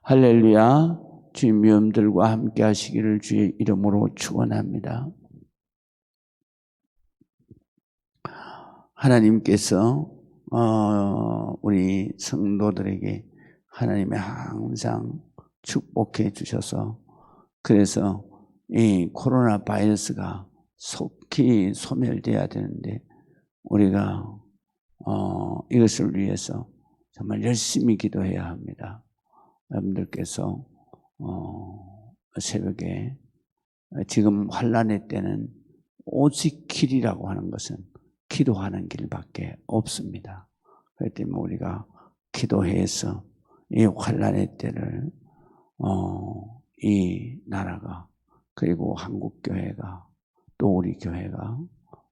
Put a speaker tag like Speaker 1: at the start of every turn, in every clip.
Speaker 1: 할렐루야. 주님 여러분들과 함께 하시기를 주의 이름으로 축원합니다. 하나님께서 우리 성도들에게 하나님이 항상 축복해 주셔서 그래서 이 코로나 바이러스가 속히 소멸돼야 되는데 우리가 이것을 위해서 정말 열심히 기도해야 합니다. 여러분들께서 새벽에 지금 환난의 때는 오직 길이라고 하는 것은 기도하는 길밖에 없습니다. 그렇기 때문에 우리가 기도해서 이 환난의 때를 이 나라가 그리고 한국교회가 또 우리 교회가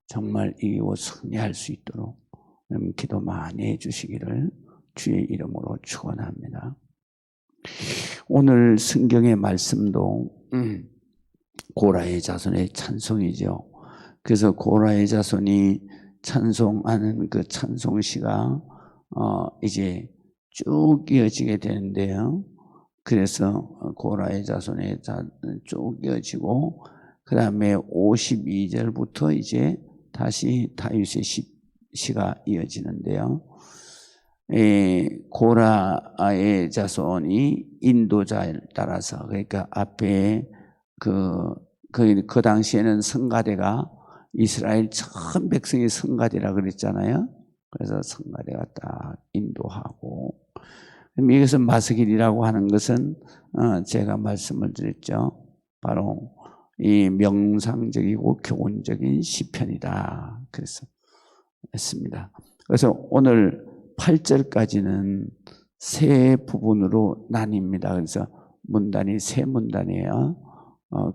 Speaker 1: 정말 이기고 승리할 수 있도록 여러분 기도 많이 해주시기를 주의 이름으로 축원합니다. 오늘 성경의 말씀도 고라의 자손의 찬송이죠. 그래서 고라의 자손이 찬송하는 그 찬송시가 이제 쭉 이어지게 되는데요. 그래서 고라의 자손의 쭉 이어지고 그 다음에 52절부터 이제 다시 다윗의 시가 이어지는데요. 고라의 자손이 인도자에 따라서 그러니까 앞에 그 당시에는 성가대가 이스라엘 전 백성이 성가대라 그랬잖아요. 그래서 성가대가 딱 인도하고 이것은 마스길이라고 하는 것은 제가 말씀을 드렸죠. 바로 이 명상적이고 교훈적인 시편이다. 그래서 했습니다. 그래서 오늘 8절까지는 세 부분으로 나뉩니다. 그래서 문단이 세 문단이에요.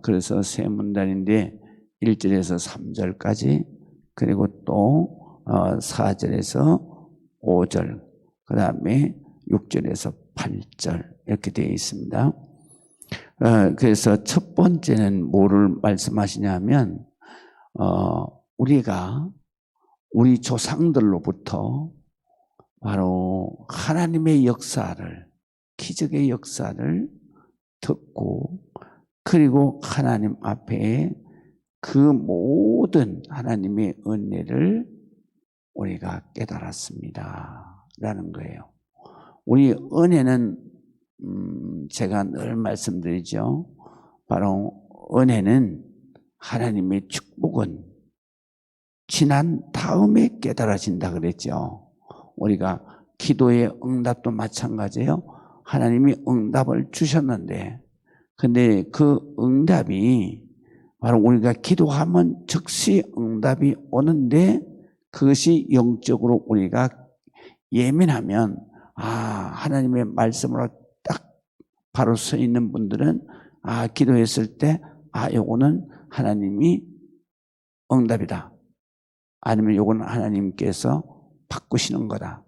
Speaker 1: 그래서 세 문단인데 1절에서 3절까지 그리고 또 4절에서 5절 그 다음에 6절에서 8절 이렇게 되어 있습니다. 그래서 첫 번째는 뭐를 말씀하시냐면 우리가 우리 조상들로부터 바로 하나님의 역사를 기적의 역사를 듣고 그리고 하나님 앞에 그 모든 하나님의 은혜를 우리가 깨달았습니다 라는 거예요. 우리 은혜는 제가 늘 말씀드리죠. 바로 은혜는 하나님의 축복은 지난 다음에 깨달아진다 그랬죠. 우리가 기도의 응답도 마찬가지예요. 하나님이 응답을 주셨는데 근데 그 응답이 바로 우리가 기도하면 즉시 응답이 오는데 그것이 영적으로 우리가 예민하면 하나님의 말씀으로 딱 바로 서 있는 분들은 기도했을 때 요거는 하나님이 응답이다. 아니면 요거는 하나님께서 바꾸시는 거다.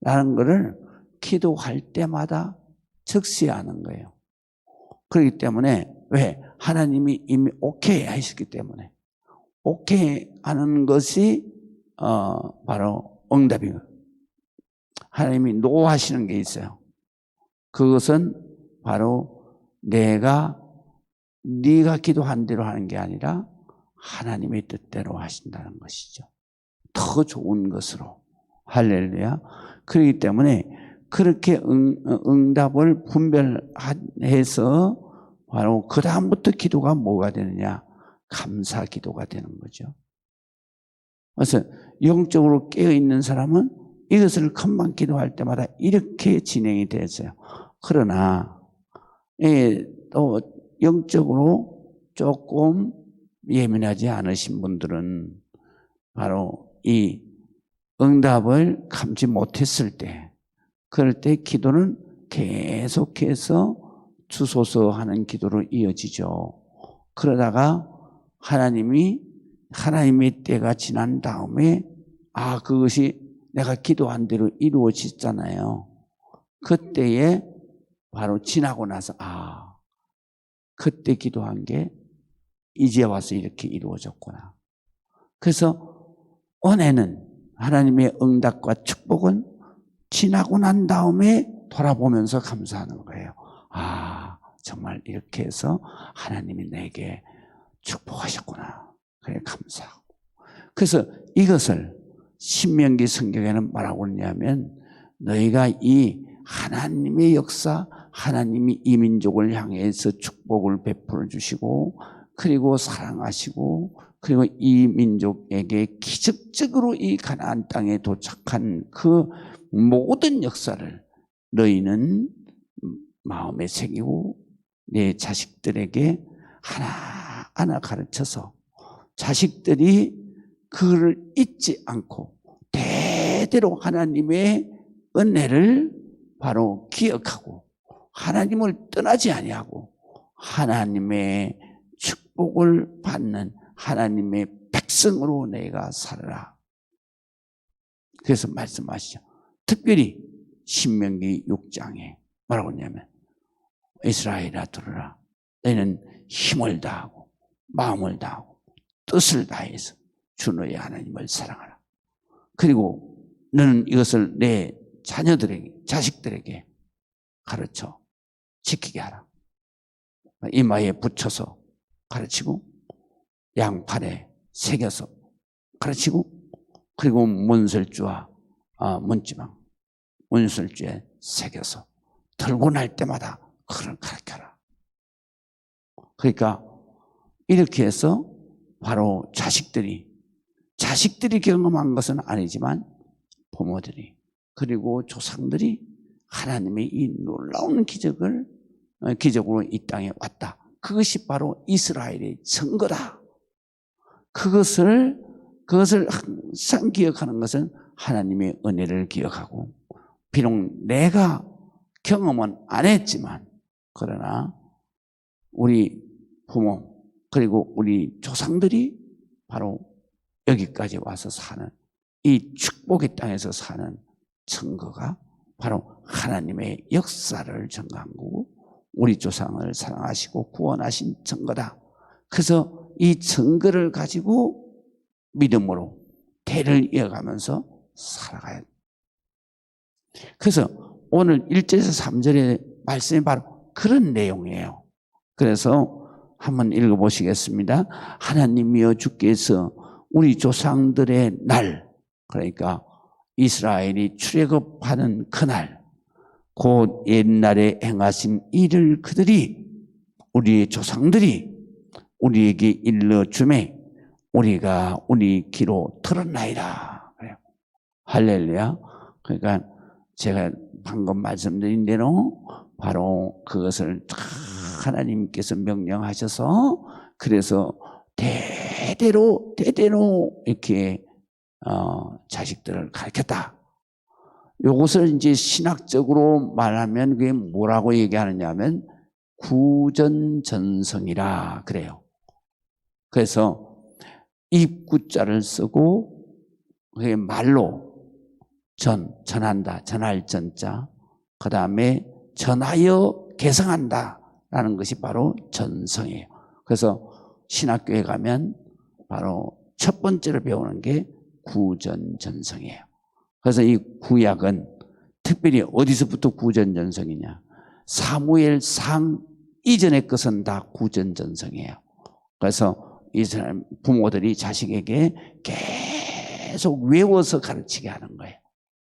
Speaker 1: 라는 거를 기도할 때마다 즉시 아는 거예요. 그렇기 때문에 왜? 하나님이 이미 오케이 하셨기 때문에 오케이 하는 것이 바로 응답이에요. 하나님이 노 하시는 게 있어요. 그것은 바로 네가 기도한 대로 하는 게 아니라 하나님의 뜻대로 하신다는 것이죠. 더 좋은 것으로. 할렐루야. 그렇기 때문에 그렇게 응답을 분별해서 바로 그 다음부터 기도가 뭐가 되느냐? 감사 기도가 되는 거죠. 그래서 영적으로 깨어있는 사람은 이것을 금방 기도할 때마다 이렇게 진행이 됐어요. 그러나 또 영적으로 조금 예민하지 않으신 분들은 바로 이 응답을 감지 못했을 때 그럴 때 기도는 계속해서 주소서 하는 기도로 이어지죠. 그러다가 하나님의 때가 지난 다음에 그것이 내가 기도한 대로 이루어졌잖아요. 그때에 바로 지나고 나서 그때 기도한 게 이제 와서 이렇게 이루어졌구나. 그래서 은혜는 하나님의 응답과 축복은 지나고 난 다음에 돌아보면서 감사하는 거예요. 정말 이렇게 해서 하나님이 내게 축복하셨구나. 그래 감사하고. 그래서 이것을 신명기 성경에는 뭐라고 그러냐면 너희가 이 하나님의 역사, 하나님이 이 민족을 향해서 축복을 베풀어 주시고 그리고 사랑하시고 그리고 이 민족에게 기적적으로 이 가나안 땅에 도착한 그 모든 역사를 너희는 마음에 새기고 내 자식들에게 하나하나 가르쳐서 자식들이 그를 잊지 않고 대대로 하나님의 은혜를 바로 기억하고 하나님을 떠나지 아니하고 하나님의 축복을 받는 하나님의 백성으로 내가 살아라. 그래서 말씀하시죠. 특별히 신명기 6장에 뭐라고 하냐면 이스라엘아 들으라. 너희는 힘을 다하고 마음을 다하고 뜻을 다해서 주 너의 하나님을 사랑하라. 그리고 너는 이것을 내 자녀들에게 자식들에게 가르쳐 지키게 하라. 이마에 붙여서 가르치고 양팔에 새겨서 가르치고 그리고 문설주와 문지방 문설주에 새겨서 들고 날 때마다 그를 가르쳐라. 그러니까 이렇게 해서 바로 자식들이 경험한 것은 아니지만 부모들이 그리고 조상들이 하나님의 이 놀라운 기적으로 이 땅에 왔다. 그것이 바로 이스라엘의 증거다. 그것을 항상 기억하는 것은 하나님의 은혜를 기억하고 비록 내가 경험은 안 했지만 그러나 우리 부모 그리고 우리 조상들이 바로 여기까지 와서 사는 이 축복의 땅에서 사는 증거가 바로 하나님의 역사를 증거한 거고 우리 조상을 사랑하시고 구원하신 증거다. 그래서 이 증거를 가지고 믿음으로 대를 이어가면서 살아가야 돼. 그래서 오늘 1절에서 3절의 말씀이 바로 그런 내용이에요. 그래서 한번 읽어보시겠습니다. 하나님이여 주께서 우리 조상들의 날, 그러니까 이스라엘이 출애굽하는 그날, 곧 옛날에 행하신 일을 그들이 우리의 조상들이 우리에게 일러주매 우리가 우리 귀로 들었나이다. 그래요. 할렐루야. 그러니까 제가 방금 말씀드린 대로 바로 그것을 다 하나님께서 명령하셔서 그래서 대대로 이렇게 자식들을 가르쳤다. 이것을 이제 신학적으로 말하면 그게 뭐라고 얘기하느냐면 구전전성이라 그래요. 그래서 입구자를 쓰고 그게 말로 전한다, 전할 전자, 그 다음에 전하여 개성한다 라는 것이 바로 전성이에요. 그래서 신학교에 가면 바로 첫 번째로 배우는 게 구전전성이에요. 그래서 이 구약은 특별히 어디서부터 구전전성이냐? 사무엘상 이전의 것은 다 구전전성이에요. 그래서 이스라엘 부모들이 자식에게 계속 외워서 가르치게 하는 거예요.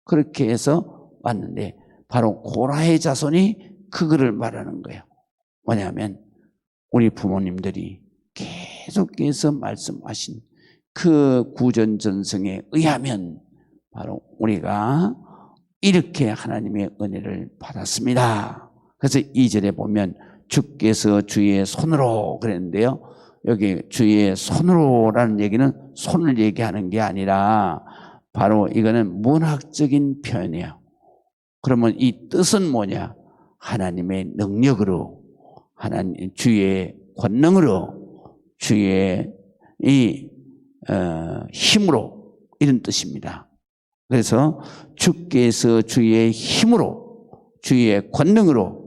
Speaker 1: 그렇게 해서 왔는데 바로 고라의 자손이 그거를 말하는 거예요. 뭐냐면 우리 부모님들이 계속해서 말씀하신 그 구전전성에 의하면 바로 우리가 이렇게 하나님의 은혜를 받았습니다. 그래서 2절에 보면 주께서 주의 손으로 그랬는데요. 여기 주의 손으로라는 얘기는 손을 얘기하는 게 아니라 바로 이거는 문학적인 표현이에요. 그러면 이 뜻은 뭐냐? 하나님의 능력으로, 하나님 주의 권능으로, 주의 힘으로 이런 뜻입니다. 그래서 주께서 주의 힘으로, 주의 권능으로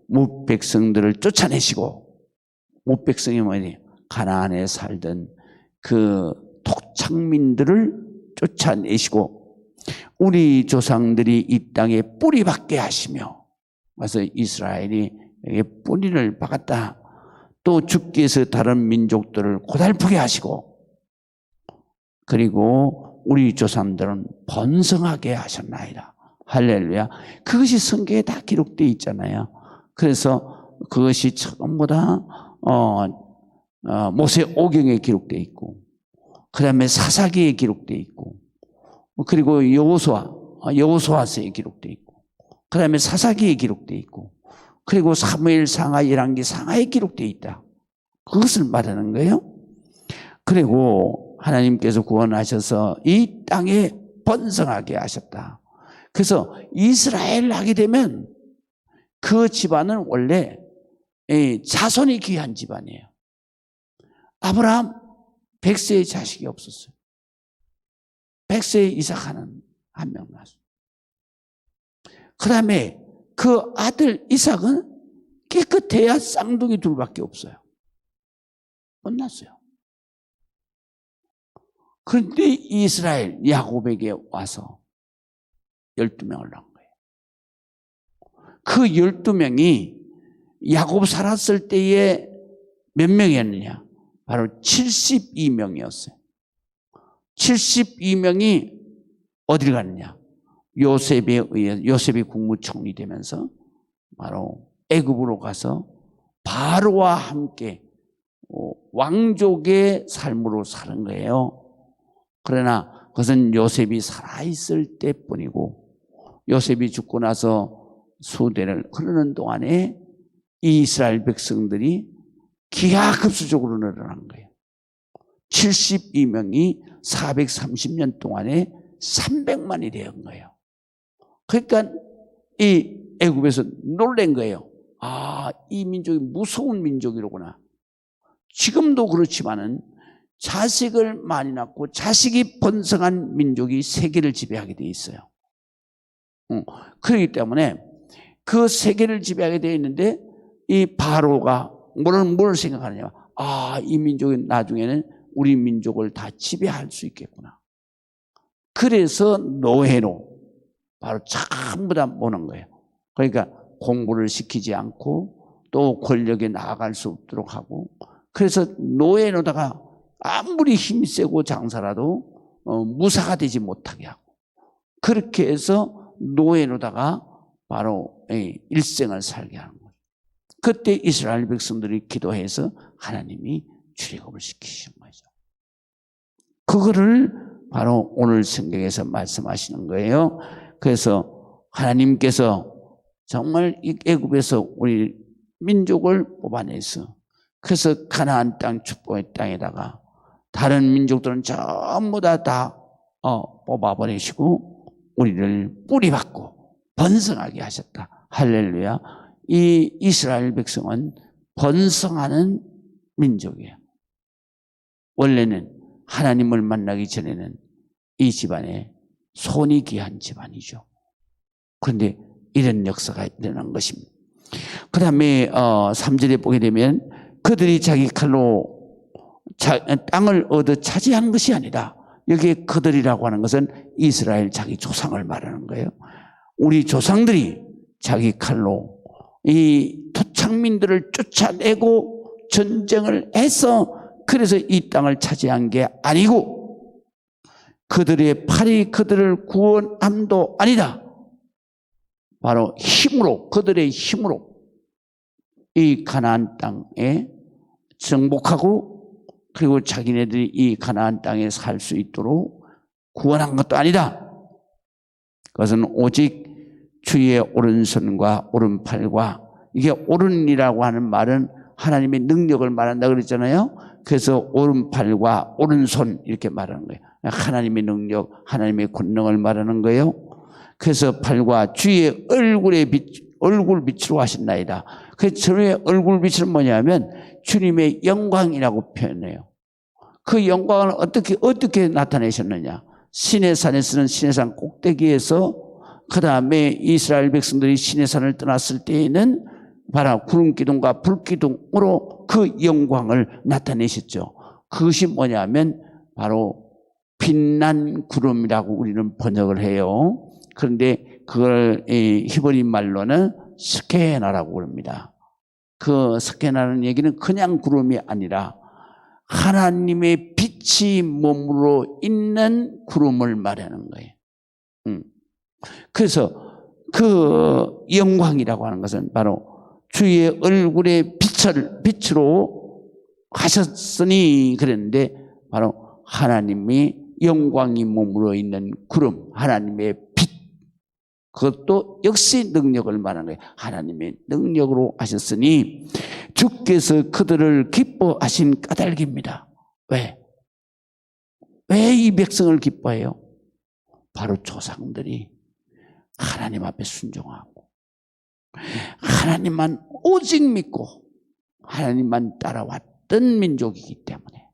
Speaker 1: 무백성들을 쫓아내시고, 무백성이 뭐니? 가나안에 살던 그 토착민들을 쫓아내시고 우리 조상들이 이 땅에 뿌리 박게 하시며, 그래서 이스라엘이 뿌리를 박았다. 또 주께서 다른 민족들을 고달프게 하시고 그리고 우리 조상들은 번성하게 하셨나이다. 할렐루야. 그것이 성경에 다 기록되어 있잖아요. 그래서 그것이 전부 다 모세오경에 기록되어 있고 그 다음에 사사기에 기록되어 있고 그리고 여호수아서에 기록되어 있고 그 다음에 사사기에 기록되어 있고 그리고 사무엘 상하 열왕기 상하에 기록되어 있다. 그것을 말하는 거예요. 그리고 하나님께서 구원하셔서 이 땅에 번성하게 하셨다. 그래서 이스라엘 하게 되면 그 집안은 원래 자손이 귀한 집안이에요. 아브라함 100세의 자식이 없었어요. 100세의 이삭하는 한 명 낳았어요. 그 다음에 그 아들 이삭은 깨끗해야 쌍둥이 둘밖에 없어요. 못 낳았어요. 그런데 이스라엘 야곱에게 와서 12명을 낳은 거예요. 그 12명이 야곱 살았을 때에 몇 명이었느냐? 바로 72명이었어요. 72명이 어디를 갔느냐? 요셉이 국무총리 되면서 바로 애굽으로 가서 바로와 함께 왕족의 삶으로 사는 거예요. 그러나 그것은 요셉이 살아있을 때뿐이고 요셉이 죽고 나서 수대를 흐르는 동안에 이스라엘 백성들이 기하급수적으로 늘어난 거예요. 72명이 430년 동안에 300만이 된 거예요. 그러니까 이 애굽에서 놀란 거예요. 아, 이 민족이 무서운 민족이로구나. 지금도 그렇지만은 자식을 많이 낳고 자식이 번성한 민족이 세계를 지배하게 돼 있어요. 그렇기 때문에 그 세계를 지배하게 되어 있는데 이 바로가 뭘 생각하느냐. 아, 이 민족이 나중에는 우리 민족을 다 지배할 수 있겠구나. 그래서 노예로 바로 전부 다 모는 거예요. 그러니까 공부를 시키지 않고 또 권력에 나아갈 수 없도록 하고 그래서 노예로다가 아무리 힘이 세고 장사라도 무사가 되지 못하게 하고 그렇게 해서 노예로다가 바로 일생을 살게 하는 거예요. 그때 이스라엘 백성들이 기도해서 하나님이 출애굽을 시키신 거죠. 그거를 바로 오늘 성경에서 말씀하시는 거예요. 그래서 하나님께서 정말 이 애굽에서 우리 민족을 뽑아내서 그래서 가나안 땅 축복의 땅에다가 다른 민족들은 전부 다 뽑아버리시고 우리를 뿌리박고 번성하게 하셨다. 할렐루야. 이 이스라엘 백성은 번성하는 민족이에요. 원래는 하나님을 만나기 전에는 이 집안에 손이 귀한 집안이죠. 그런데 이런 역사가 일어난 것입니다. 그 다음에 3절에 보게 되면 그들이 자기 칼로 땅을 얻어 차지하는 것이 아니라 여기에 그들이라고 하는 것은 이스라엘 자기 조상을 말하는 거예요. 우리 조상들이 자기 칼로 이 토착민들을 쫓아내고 전쟁을 해서 그래서 이 땅을 차지한 게 아니고 그들의 팔이 그들을 구원함도 아니다. 바로 힘으로 그들의 힘으로 이 가나안 땅에 정복하고 그리고 자기네들이 이 가나안 땅에 살 수 있도록 구원한 것도 아니다. 그것은 오직 주의 오른손과 오른팔과 이게 오른이라고 하는 말은 하나님의 능력을 말한다 그랬잖아요. 그래서 오른팔과 오른손 이렇게 말하는 거예요. 하나님의 능력, 하나님의 권능을 말하는 거예요. 그래서 팔과 주의 얼굴 빛으로 하신나이다. 그 주의 얼굴 빛은 뭐냐면 주님의 영광이라고 표현해요. 그 영광을 어떻게 나타내셨느냐? 시내산에서는 시내산 꼭대기에서 그 다음에 이스라엘 백성들이 시내산을 떠났을 때에는 바로 구름기둥과 불기둥으로 그 영광을 나타내셨죠. 그것이 뭐냐면 바로 빛난 구름이라고 우리는 번역을 해요. 그런데 그걸 히브리 말로는 스케나라고 합니다. 그 석회나는 얘기는 그냥 구름이 아니라 하나님의 빛이 머물러 있는 구름을 말하는 거예요. 그래서 그 영광이라고 하는 것은 바로 주의 얼굴의 빛으로 하셨으니 그랬는데 바로 하나님이 영광이 머물러 있는 구름, 하나님의 빛, 그것도 역시 능력을 말하는 거예요. 하나님의 능력으로 하셨으니 주께서 그들을 기뻐하신 까닭입니다. 왜? 왜 이 백성을 기뻐해요? 바로 조상들이 하나님 앞에 순종하고 하나님만 오직 믿고 하나님만 따라왔던 민족이기 때문에,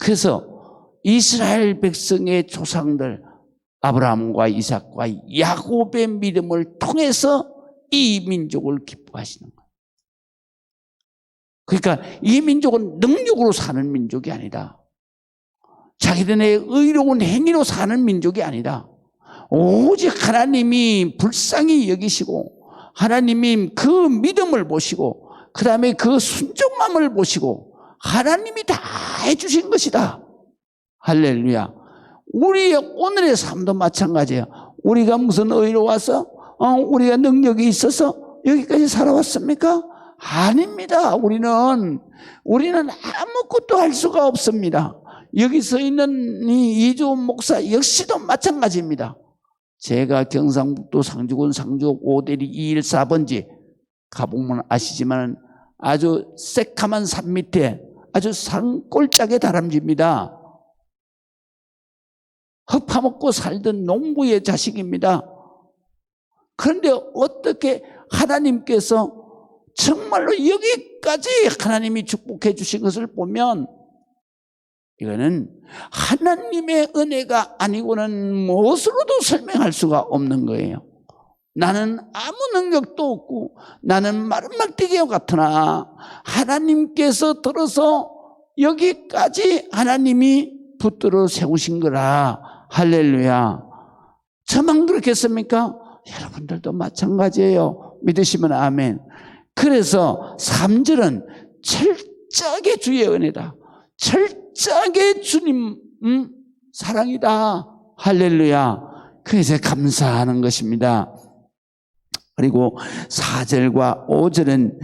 Speaker 1: 그래서 이스라엘 백성의 조상들 아브라함과 이삭과 야곱의 믿음을 통해서 이 민족을 기뻐하시는 거예요. 그러니까 이 민족은 능력으로 사는 민족이 아니다. 자기들의 의로운 행위로 사는 민족이 아니다. 오직 하나님이 불쌍히 여기시고 하나님이 그 믿음을 보시고 그 다음에 그 순종함을 보시고 하나님이 다 해주신 것이다. 할렐루야. 우리의 오늘의 삶도 마찬가지예요. 우리가 무슨 의로워서 우리가 능력이 있어서 여기까지 살아왔습니까? 아닙니다. 우리는 아무것도 할 수가 없습니다. 여기서 있는 이 이주원 목사 역시도 마찬가지입니다. 제가 경상북도 상주군 상주역 5대리 214번지 가보면 아시지만 아주 새카만 산 밑에 아주 산골짜기 다람쥐입니다. 흙 파먹고 살던 농부의 자식입니다. 그런데 어떻게 하나님께서 정말로 여기까지 하나님이 축복해 주신 것을 보면 이거는 하나님의 은혜가 아니고는 무엇으로도 설명할 수가 없는 거예요. 나는 아무 능력도 없고 나는 마른 막대기와 같으나 하나님께서 들어서 여기까지 하나님이 붙들어 세우신 거라. 할렐루야. 저만 그렇겠습니까? 여러분들도 마찬가지예요. 믿으시면 아멘. 그래서 3절은 철저하게 주의 은혜다. 철저하게 주님 사랑이다. 할렐루야. 그래서 감사하는 것입니다. 그리고 4절과 5절은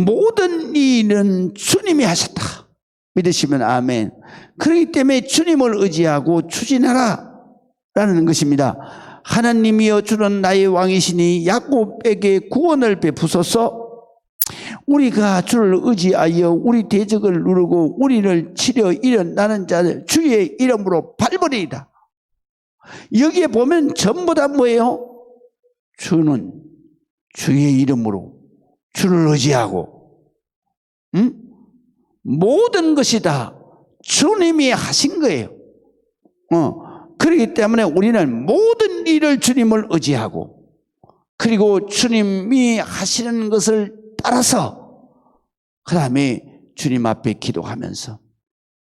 Speaker 1: 모든 일은 주님이 하셨다. 믿으시면 아멘. 그렇기 때문에 주님을 의지하고 추진하라 라는 것입니다. 하나님이여 주는 나의 왕이시니 야곱에게 구원을 베푸소서. 우리가 주를 의지하여 우리 대적을 누르고 우리를 치려 일어나는 자들 주의 이름으로 밟으리이다. 여기에 보면 전부 다 뭐예요? 주는 주의 이름으로 주를 의지하고 모든 것이 다 주님이 하신 거예요. 그렇기 때문에 우리는 모든 일을 주님을 의지하고 그리고 주님이 하시는 것을 따라서 그 다음에 주님 앞에 기도하면서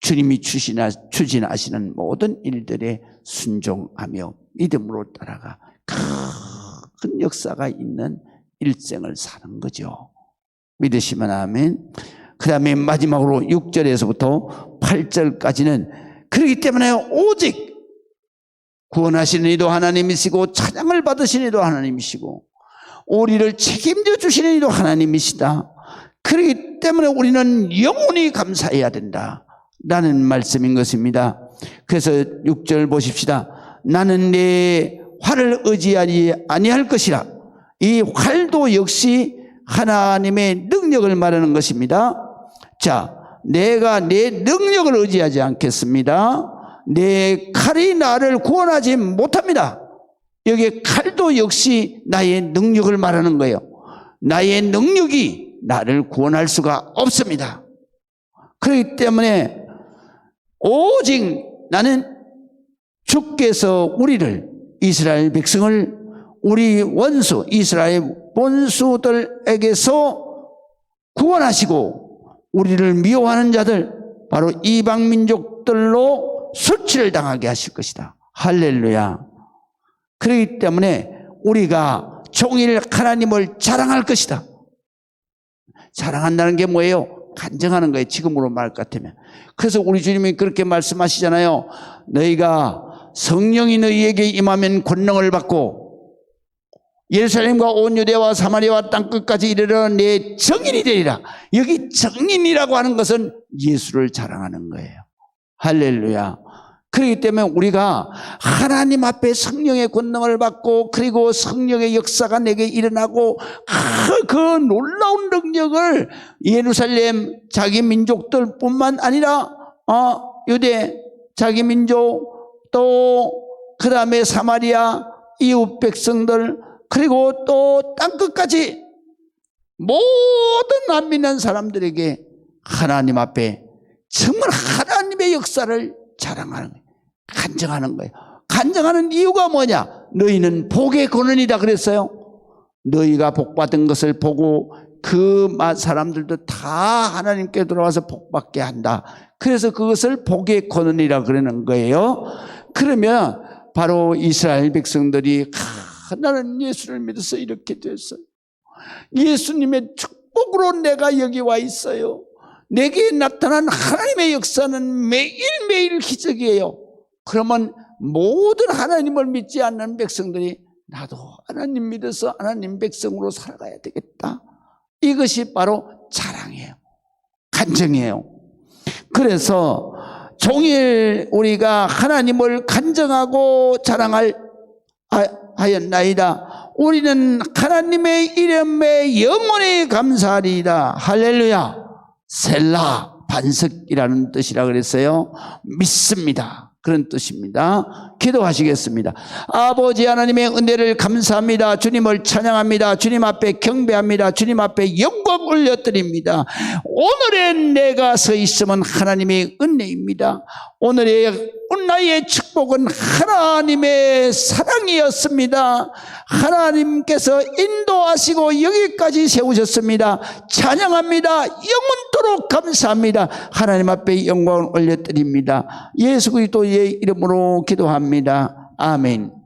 Speaker 1: 주님이 추진하시는 모든 일들에 순종하며 믿음으로 따라가 큰 역사가 있는 일생을 사는 거죠. 믿으시면 아멘. 그 다음에 마지막으로 6절에서부터 8절까지는 그렇기 때문에 오직 구원하시는 이도 하나님이시고 찬양을 받으시는 이도 하나님이시고 우리를 책임져 주시는 이도 하나님이시다. 그렇기 때문에 우리는 영원히 감사해야 된다 라는 말씀인 것입니다. 그래서 6절 보십시다. 나는 내 활을 의지하지 아니할 것이라. 이 활도 역시 하나님의 능력을 말하는 것입니다. 자, 내가 내 능력을 의지하지 않겠습니다. 내 칼이 나를 구원하지 못합니다. 여기 칼도 역시 나의 능력을 말하는 거예요. 나의 능력이 나를 구원할 수가 없습니다. 그렇기 때문에 오직 나는 주께서 우리를 이스라엘 백성을 우리 원수 이스라엘 원수들에게서 구원하시고 우리를 미워하는 자들 바로 이방 민족들로 수치를 당하게 하실 것이다. 할렐루야. 그렇기 때문에 우리가 종일 하나님을 자랑할 것이다. 자랑한다는 게 뭐예요? 간증하는 거예요. 지금으로 말할 것 같으면. 그래서 우리 주님이 그렇게 말씀하시잖아요. 너희가 성령이 너희에게 임하면 권능을 받고 예루살렘과 온 유대와 사마리아와 땅끝까지 이르러 내 증인이 되리라. 여기 증인이라고 하는 것은 예수를 자랑하는 거예요. 할렐루야. 그렇기 때문에 우리가 하나님 앞에 성령의 권능을 받고 그리고 성령의 역사가 내게 일어나고 그 놀라운 능력을 예루살렘 자기 민족들뿐만 아니라 유대 자기 민족 또 그 다음에 사마리아 이웃 백성들 그리고 또 땅끝까지 모든 안 믿는 사람들에게 하나님 앞에 정말 하나님의 역사를 자랑하는 거예요. 간증하는 거예요. 간증하는 이유가 뭐냐? 너희는 복의 근원이다 그랬어요. 너희가 복받은 것을 보고 그 사람들도 다 하나님께 돌아와서 복받게 한다. 그래서 그것을 복의 근원이라 그러는 거예요. 그러면 바로 이스라엘 백성들이 나는 예수를 믿어서 이렇게 됐어요. 예수님의 축복으로 내가 여기 와 있어요. 내게 나타난 하나님의 역사는 매일매일 기적이에요. 그러면 모든 하나님을 믿지 않는 백성들이 나도 하나님 믿어서 하나님 백성으로 살아가야 되겠다. 이것이 바로 자랑이에요. 간증이에요. 그래서 종일 우리가 하나님을 간증하고 자랑하였나이다. 우리는 하나님의 이름에 영원히 감사하리이다. 할렐루야. 셀라 반석이라는 뜻이라 그랬어요. 믿습니다. 그런 뜻입니다. 기도하시겠습니다. 아버지 하나님의 은혜를 감사합니다. 주님을 찬양합니다. 주님 앞에 경배합니다. 주님 앞에 영광 올려드립니다. 오늘의 내가 서 있음은 하나님의 은혜입니다. 오늘의 나의 축복은 하나님의 사랑이었습니다. 하나님께서 인도하시고 여기까지 세우셨습니다. 찬양합니다. 영원토록 감사합니다. 하나님 앞에 영광을 올려드립니다. 예수 그리스도의 이름으로 기도합니다. 아멘.